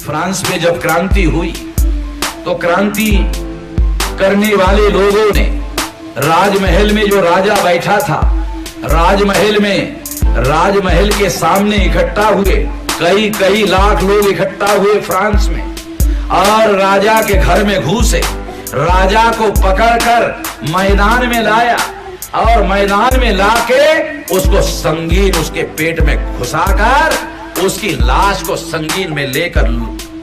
France में जब क्रांति हुई तो क्रांति करने वाले लोगों ने राजमहल में जो राजा बैठा था, राजमहल के सामने इकट्ठा हुए, कई लाख लोग इकट्ठा हुए फ्रांस में, और राजा के घर में घुसे, राजा को पकड़कर मैदान में लाया और मैदान में लाके उसको संगीन उसके पेट में घुसाकर उसकी लाश को संगीन में लेकर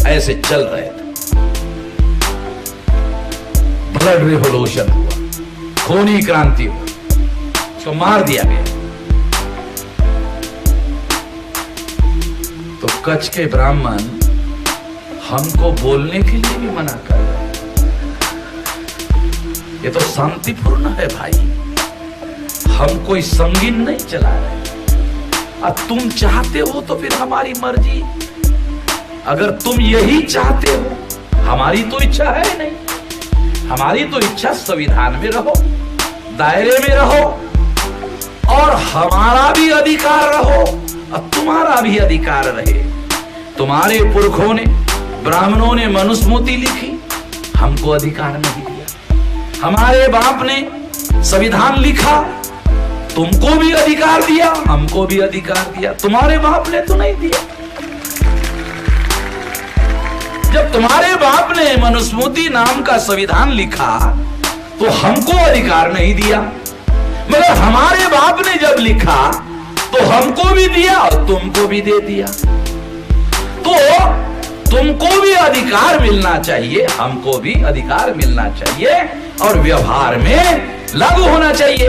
ऐसे चल रहे थे। ब्लड रिवॉल्यूशन हुआ, खूनी क्रांति हुआ, उसको मार दिया गया। तो कच्छ के ब्राह्मण हमको बोलने के लिए भी मना कर रहे हैं। ये तो शांतिपूर्ण है भाई, हम कोई संगीन नहीं चला रहे। अब तुम चाहते हो तो फिर हमारी मर्जी, अगर तुम यही चाहते हो, हमारी तो इच्छा है नहीं। हमारी तो इच्छा संविधान में रहो, दायरे में रहो, और हमारा भी अधिकार रहो और तुम्हारा भी अधिकार रहे। तुम्हारे पुरखों ने, ब्राह्मणों ने मनुस्मृति लिखी, हमको अधिकार नहीं दिया। हमारे बाप ने संविधान लिखा, तुमको भी अधिकार दिया, हमको भी अधिकार दिया, तुम्हारे बाप ने तो नहीं दिया। जब तुम्हारे बाप ने मनुस्मृति नाम का संविधान लिखा तो हमको अधिकार नहीं दिया, मगर हमारे बाप ने जब लिखा तो हमको भी दिया और तुमको भी दे दिया। तो तुमको भी अधिकार मिलना चाहिए, हमको भी अधिकार मिलना चाहिए और व्यवहार में लागू होना चाहिए।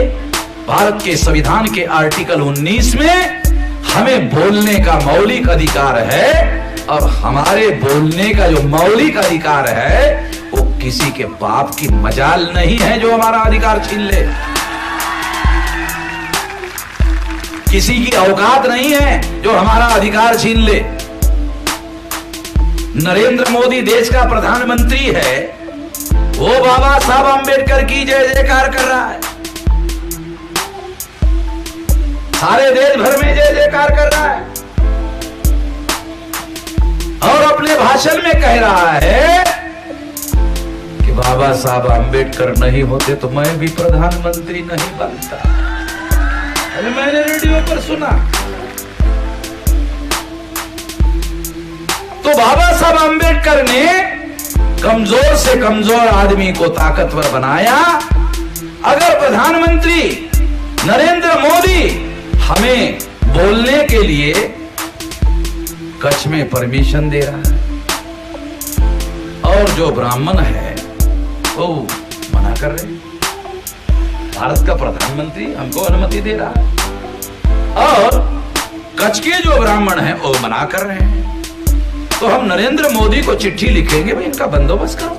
भारत के संविधान के आर्टिकल 19 में हमें बोलने का मौलिक अधिकार है, और हमारे बोलने का जो मौलिक अधिकार है वो किसी के बाप की मजाल नहीं है जो हमारा अधिकार छीन ले। किसी की औकात नहीं है जो हमारा अधिकार छीन ले। नरेंद्र मोदी देश का प्रधानमंत्री है, वो बाबा साहब अंबेडकर की जय जयकार कर रहा है, सारे देश भर में जय जयकार कर रहा है, और अपने भाषण में कह रहा है कि बाबा साहब अंबेडकर नहीं होते तो मैं भी प्रधानमंत्री नहीं बनता। अरे मैंने रेडियो पर सुना। तो बाबा साहब अंबेडकर ने कमजोर से कमजोर आदमी को ताकतवर बनाया। अगर प्रधानमंत्री नरेंद्र मोदी हमें बोलने के लिए कच्छ में परमिशन दे रहा है और जो ब्राह्मण है वो मना कर रहे हैं, भारत का प्रधानमंत्री हमको अनुमति दे रहा है और कच्छ के जो ब्राह्मण हैं वो मना कर रहे हैं, तो हम नरेंद्र मोदी को चिट्ठी लिखेंगे, भाई इनका बंदोबस्त करो,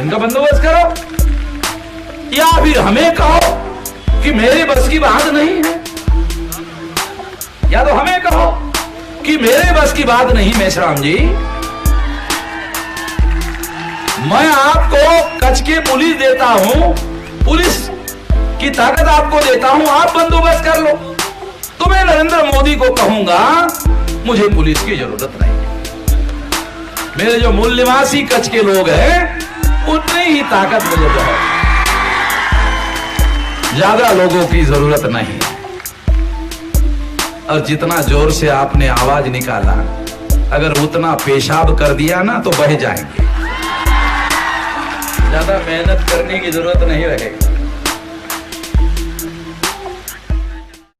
इनका बंदोबस्त करो, या फिर हमें कहो कि मेरे बस की बात नहीं है, या तो हमें कहो कि मेरे बस की बात नहीं मेश्राम जी, मैं आपको कच्छ के पुलिस देता हूं, पुलिस की ताकत आपको देता हूं, आप बंदोबस्त कर लो। तो मैं नरेंद्र मोदी को कहूंगा मुझे पुलिस की जरूरत नहीं है, मेरे जो मूल निवासी कच्छ के लोग हैं उतनी ही ताकत मुझे है, ज्यादा लोगों की जरूरत नहीं। और जितना जोर से आपने आवाज निकाला, अगर उतना पेशाब कर दिया ना तो बह जाएंगे, ज्यादा मेहनत करने की जरूरत नहीं रहेगी।